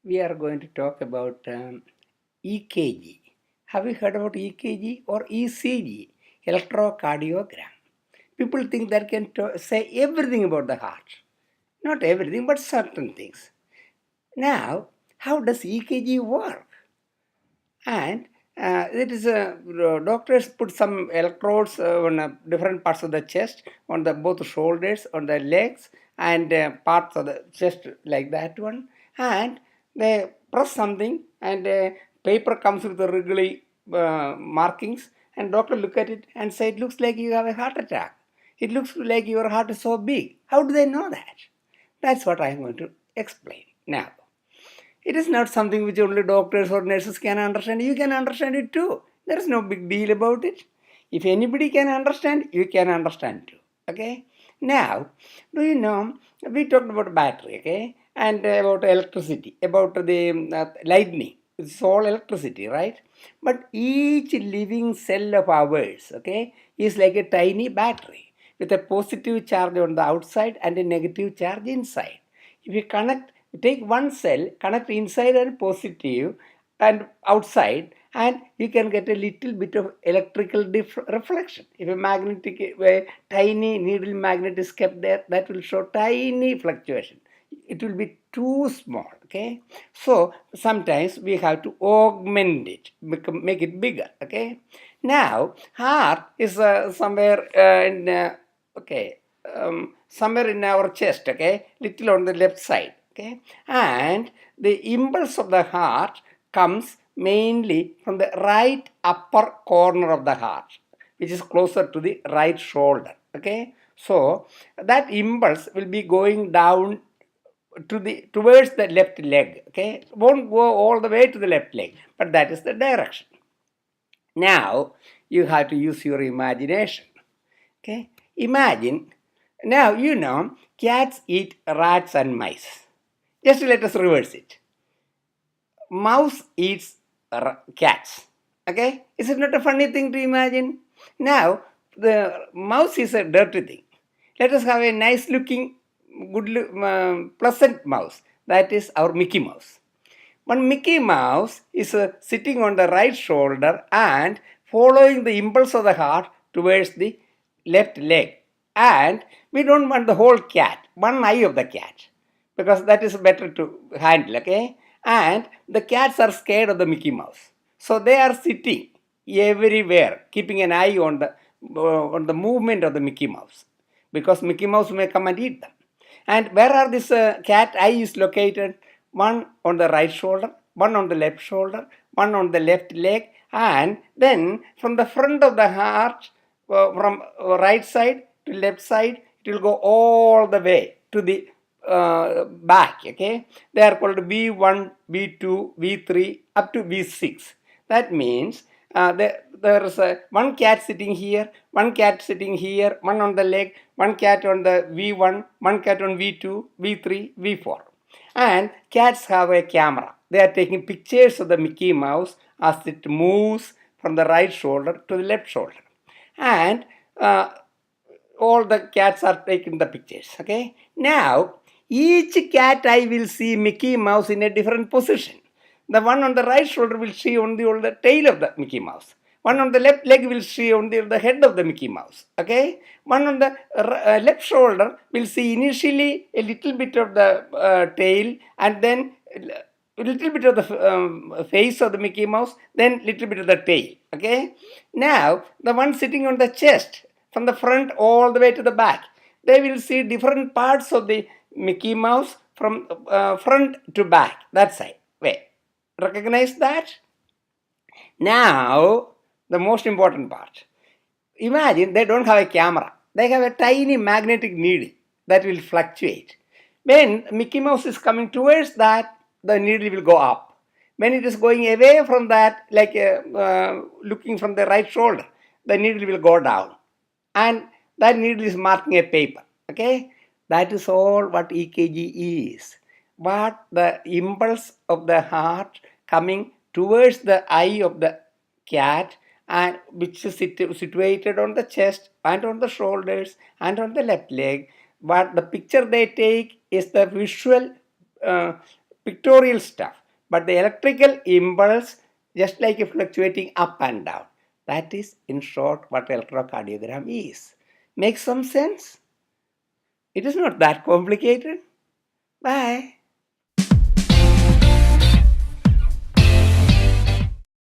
we are going to talk about EKG. Have you heard about EKG or ECG, electrocardiogram? People think that can say everything about the heart. Not everything, but certain things. Now, how does EKG work? And it is doctors put some electrodes on different parts of the chest, on the both shoulders, on the legs, and parts of the chest like that one, and they press something, and paper comes with the wriggly markings, and doctor look at it and say it looks like you have a heart attack. It looks like your heart is so big. How do they know that? That's what I am going to explain now. It is not something which only doctors or nurses can understand. You can understand it too. There is no big deal about it. If anybody can understand, you can understand too. Okay. Now, do you know we talked about battery, okay, and about electricity, about the lightning. It's all electricity, right? But each living cell of ours, okay, is like a tiny battery with a positive charge on the outside and a negative charge inside. If you take one cell, connect inside and positive and outside, and you can get a little bit of electrical reflection. If a tiny needle magnet is kept there, that will show tiny fluctuation. It will be too small. Okay, so sometimes we have to augment it, make it bigger. Okay, now heart is somewhere somewhere in our chest, okay, little on the left side, okay, and the impulse of the heart comes mainly from the right upper corner of the heart, which is closer to the right shoulder, okay. So that impulse will be going down towards the left leg, okay, won't go all the way to the left leg, but that is the direction. Now you have to use your imagination. Okay, imagine. Now you know cats eat rats and mice. Just let us reverse it. Mouse eats cats. Okay, is it not a funny thing to imagine? Now the mouse is a dirty thing. Let us have a nice looking, pleasant mouse. That is our Mickey Mouse. One Mickey Mouse is sitting on the right shoulder and following the impulse of the heart towards the left leg. And we don't want the whole cat, one eye of the cat, because that is better to handle, okay? And the cats are scared of the Mickey Mouse. So they are sitting everywhere, keeping an eye on the movement of the Mickey Mouse, because Mickey Mouse may come and eat them. And where are this cat eye is located? One on the right shoulder, one on the left shoulder, one on the left leg, and then from the front of the heart, from right side to left side, it will go all the way to the back. Okay, they are called V1, V2, V3 up to V6. That means there is one cat sitting here, one cat sitting here, one on the leg, one cat on the V1, one cat on V2, V3, V4. And cats have a camera. They are taking pictures of the Mickey Mouse as it moves from the right shoulder to the left shoulder. And all the cats are taking the pictures. Okay. Now, each cat eye will see Mickey Mouse in a different position. The one on the right shoulder will see only on the tail of the Mickey Mouse. One on the left leg will see only the head of the Mickey Mouse. Okay. One on the left shoulder will see initially a little bit of the tail, and then a little bit of the face of the Mickey Mouse, then little bit of the tail. Okay. Now the one sitting on the chest, from the front all the way to the back, they will see different parts of the Mickey Mouse from front to back. That side. Wait. Recognize that? Now, the most important part. Imagine they don't have a camera. They have a tiny magnetic needle that will fluctuate. When Mickey Mouse is coming towards that, the needle will go up. When it is going away from that, like looking from the right shoulder, the needle will go down. And that needle is marking a paper. Okay? That is all what EKG is. But the impulse of the heart coming towards the eye of the cat, and which is situated on the chest and on the shoulders and on the left leg. But the picture they take is the visual pictorial stuff, but the electrical impulse just like fluctuating up and down. That is, in short, what electrocardiogram is. Makes some sense? It is not that complicated. Bye.